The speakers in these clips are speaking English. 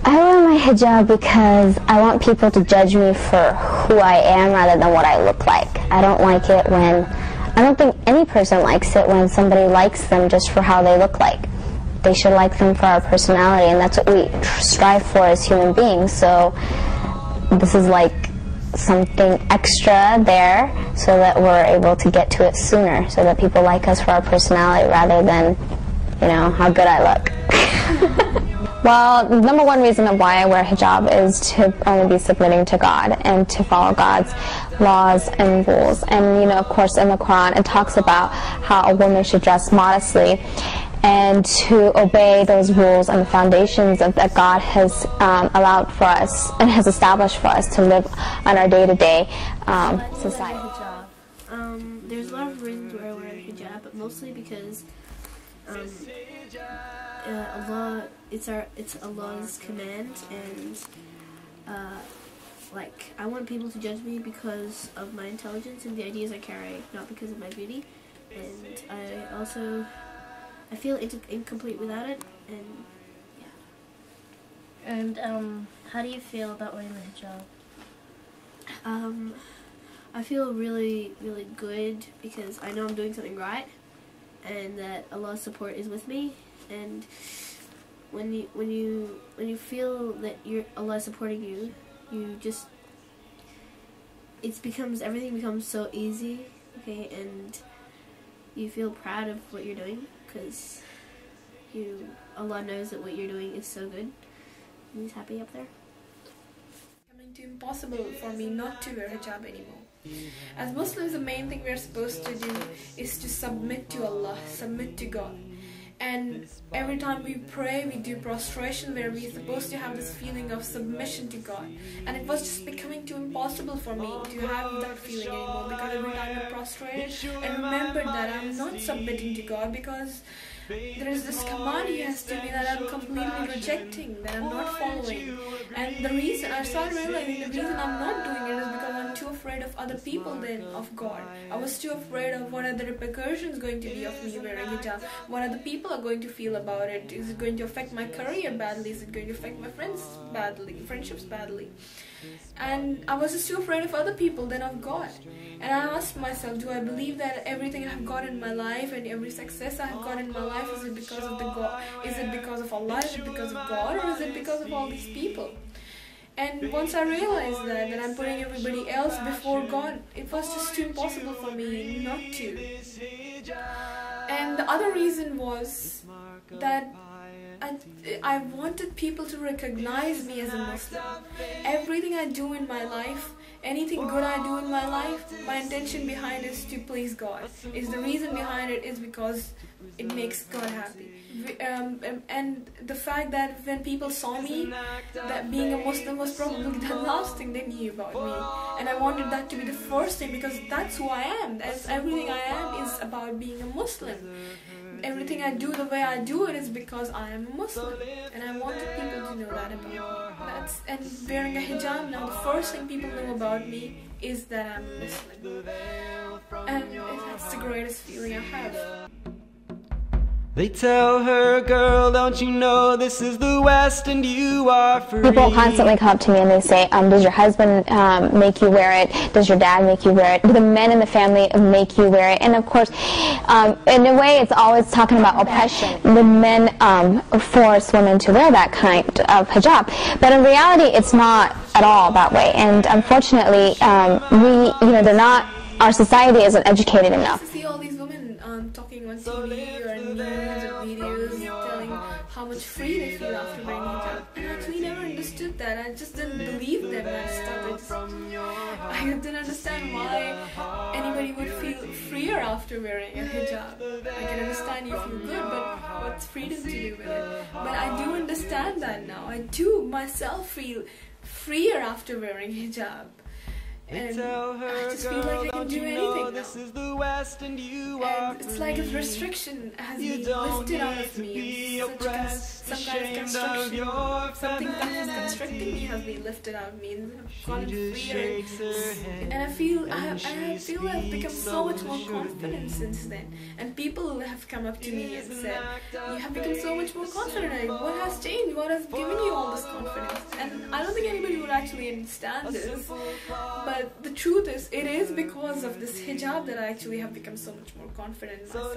I wear my hijab because I want people to judge me for who I am rather than what I look like. I don't think any person likes it when somebody likes them just for how they look like. They should like them for our personality, and that's what we strive for as human beings. So this is like something extra there so that we're able to get to it sooner, so that people like us for our personality rather than, you know, how good I look. Well, the number one reason of why I wear hijab is to only be submitting to God and to follow God's laws and rules. And, you know, of course, in the Quran, it talks about how a woman should dress modestly and to obey those rules and the foundations that God has allowed for us and has established for us to live on our day-to-day society. There's a lot of reasons why I wear a hijab, but mostly because it's Allah's command, and like, I want people to judge me because of my intelligence and the ideas I carry, not because of my beauty. And I feel incomplete without it, and yeah. And how do you feel about wearing the hijab? I feel really, really good because I know I'm doing something right, and that Allah's support is with me. And when you feel that Allah is supporting you, everything becomes so easy, okay, and you feel proud of what you're doing because Allah knows that what you're doing is so good, and He's happy up there. It's becoming too impossible for me not to wear hijab anymore. As Muslims, the main thing we're supposed to do is to submit to Allah, submit to God. And every time we pray, we do prostration where we're supposed to have this feeling of submission to God. And it was just becoming too impossible for me to have that feeling anymore, because every time I prostrated and remembered that I'm not submitting to God, because there is this command He has to me that I'm completely rejecting, that I'm not following. And the reason I started realizing the reason I'm not doing it is because I'm too afraid of other people than of God. I was too afraid of what are the repercussions going to be of me wearing hijab. What other people are going to feel about it. Is it going to affect my career badly? Is it going to affect my friendships badly? And I was just too afraid of other people than of God. And I asked myself, do I believe that everything I have got in my life and every success I have got in my life, is it because of the God? Is it because of Allah? Is it because of God? Or is it because of all these people? And once I realized that I'm putting everybody else before God, it was just too impossible for me not to. And the other reason was that I wanted people to recognize me as a Muslim. Everything I do in my life, anything good I do in my life, my intention behind it is to please God. The reason behind it is because it makes God happy. And the fact that when people saw me, that being a Muslim was probably the last thing they knew about me. And I wanted that to be the first thing, because that's who I am. Everything I am is about being a Muslim. Everything I do the way I do it is because I am a Muslim, and I wanted people to know that about me. And wearing a hijab now, the first thing people know about me is that I'm a Muslim, and that's the greatest feeling I have. They tell her, girl, don't you know this is the West and you are free. People constantly come up to me and they say, does your husband make you wear it? Does your dad make you wear it? Do the men in the family make you wear it? And of course, in a way, it's always talking about oppression. The men force women to wear that kind of hijab. But in reality, it's not at all that way. And unfortunately, our society isn't educated enough. I see all these women talking on TV or in music videos telling how much free they feel after wearing hijab. I actually never understood that. I just didn't believe them when I started. I didn't understand why anybody would feel freer after wearing a hijab. I can understand you feel good, but what's freedom to do with it? But I do understand that now. I do myself feel freer after wearing hijab. And I just feel like I can do anything now. And it's like a restriction has been lifted out of me. some kind of construction. Something that was constricting me has been lifted out of me and I've gotten freer. And I feel I've become so much more confident since then. And people have come up to me and said, "You have become so much more confident. Like, what has changed? What has given you all this confidence?" And I don't think anybody would actually understand this. But the truth is, it is because of this hijab that I actually have become so much more confident in myself.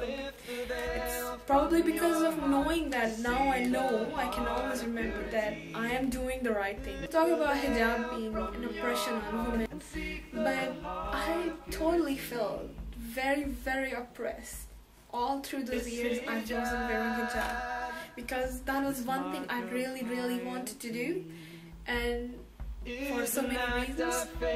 It's probably because of knowing that now I know, I can always remember that I am doing the right thing. Talk about hijab being an oppression on women, but I totally felt very, very oppressed all through those years I wasn't wearing hijab, because that was one thing I really, really wanted to do, and for so many reasons, but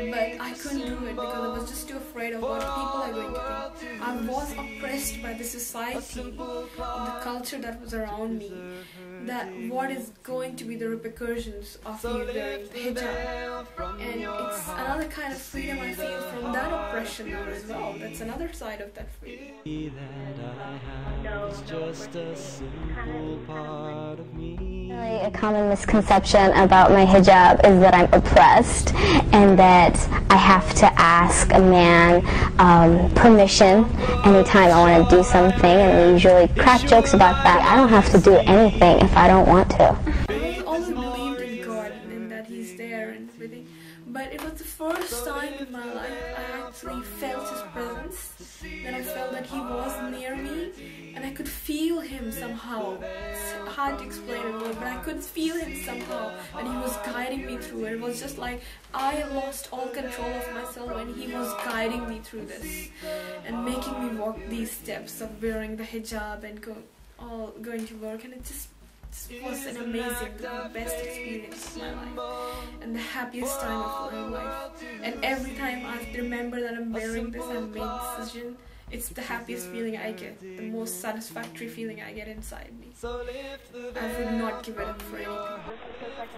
I couldn't do it because I was just too afraid of what people are going to think. I was oppressed by the society, of the culture that was around me, that what is going to be the repercussions of me wearing the hijab. And it's another kind of freedom I feel from that oppression now as well. That's another side of that freedom. It's just a simple part of me. A common misconception about my hijab is that I'm oppressed and that I have to ask a man permission anytime I want to do something, and we usually crack jokes about that. I don't have to do anything if I don't want to. I always believed in God and that He's there and everything, but it was the first time in my life I actually felt His presence, that I felt that He was near me and I could feel Him somehow. It's hard to explain it, but I could feel Him somehow, and He was guiding me through it. It was just like I lost all control of myself and He was guiding me through this and making me walk these steps of wearing the hijab and going to work, and it just was an amazing, the best experience of my life and the happiest time of my life. And every time I remember that I'm wearing this and made a decision, it's the happiest feeling I get, the most satisfactory feeling I get inside me. I would not give it up for anything.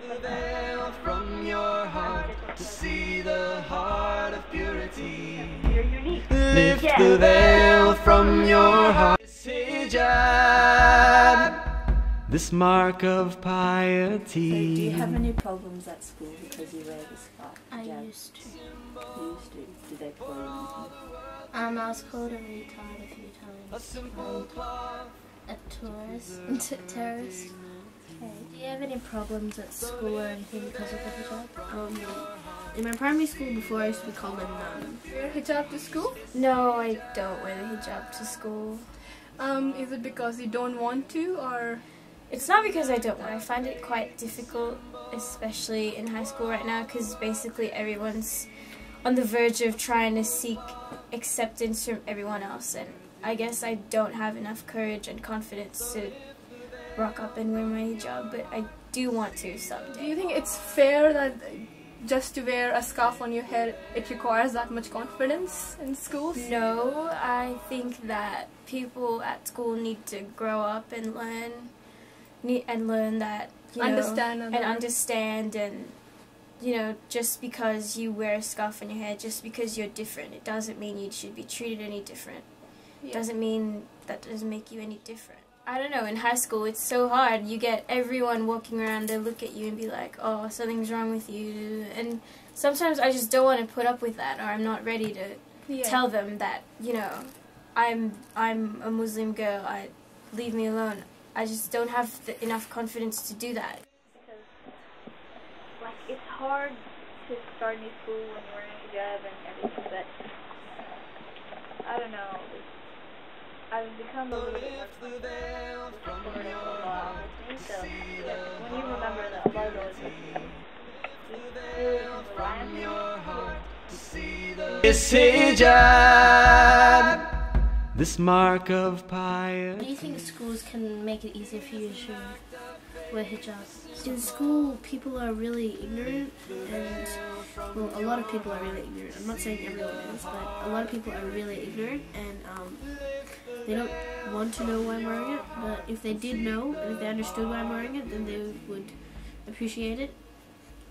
The veil from your heart to see the heart of purity. Lift the veil from your heart. This hijab, this mark of piety. So do you have any problems at school because you wear this scarf? I used to. You used to? Did they call you anything? I was called a retard a few times. A terrorist. Okay. Do you have any problems at school or anything because of the hijab? In my primary school before, I used to be called a nun. Wear hijab to school? No, I don't wear the hijab to school. Is it because you don't want to, or? It's not because I don't want. I find it quite difficult, especially in high school right now, because basically everyone's on the verge of trying to seek acceptance from everyone else, and I guess I don't have enough courage and confidence to rock up and wear my hijab, but I do want to someday. Do you think it's fair that just to wear a scarf on your head, it requires that much confidence in schools? No, I think that people at school need to grow up and learn that, you know, understand, and you know, just because you wear a scarf on your head, just because you're different, it doesn't mean you should be treated any different. Yeah. Doesn't mean that doesn't make you any different. I don't know, in high school it's so hard. You get everyone walking around, they look at you and be like, oh, something's wrong with you, and sometimes I just don't want to put up with that, or I'm not ready to tell them that, you know, I'm a Muslim girl, leave me alone. I just don't have enough confidence to do that. Because, like, it's hard to start new school when you're wearing a hijab and everything, but I don't know. I've become a little bit more supportive of Allah with me, so when you remember that Allah is always with you, you really can rely on Him. This hijab, this mark of piety. Do you think schools can make it easier for you to wear hijab? In school, people are really ignorant, and, well, a lot of people are really ignorant. I'm not saying everyone is, but a lot of people are really ignorant, and they don't want to know why I'm wearing it, but if they did know, and if they understood why I'm wearing it, then they would appreciate it,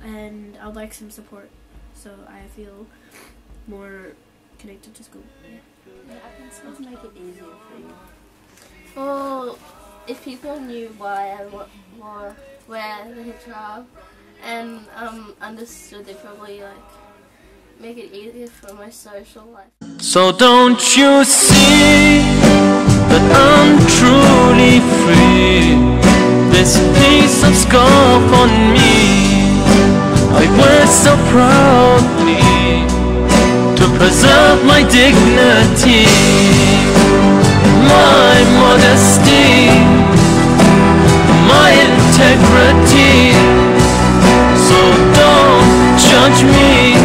and I would like some support, so I feel more connected to school. Yeah. What make it easier for you? Well, if people knew why I wear the hijab and understood, they probably like make it easier for my social life. So don't you see that I'm truly free? This piece of scarf on me I wear so proudly to preserve my dignity, my modesty, my integrity. So don't judge me